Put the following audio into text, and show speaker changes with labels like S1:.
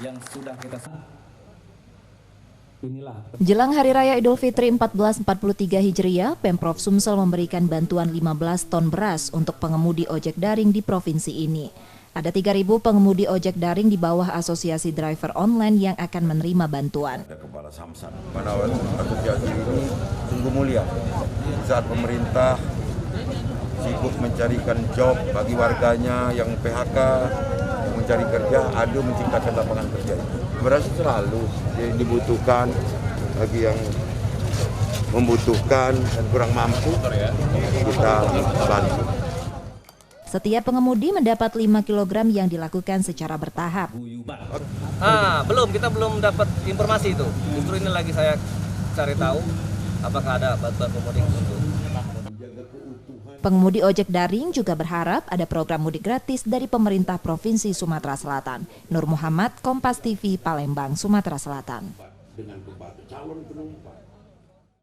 S1: yang sudah kita
S2: Jelang Hari Raya Idul Fitri 1443 Hijriah, Pemprov Sumsel memberikan bantuan 15 ton beras untuk pengemudi ojek daring di provinsi ini. Ada 3.000 pengemudi ojek daring di bawah Asosiasi Driver Online yang akan menerima bantuan.
S3: Kepala Samsat, mana asosiasi ini sungguh mulia. Di saat pemerintah sibuk mencarikan job bagi warganya yang PHK, yang mencari kerja, ada menciptakan lapangan kerja. Beras selalu dibutuhkan bagi yang membutuhkan dan kurang mampu, kita bantu.
S2: Setiap pengemudi mendapat 5 kg yang dilakukan secara bertahap.
S4: Kita belum dapat informasi itu. Justru ini lagi saya cari tahu apakah ada bantuan pemudik untuk.
S2: Pengemudi ojek daring juga berharap ada program mudik gratis dari pemerintah Provinsi Sumatera Selatan. Nur Muhammad, Kompas TV, Palembang, Sumatera Selatan.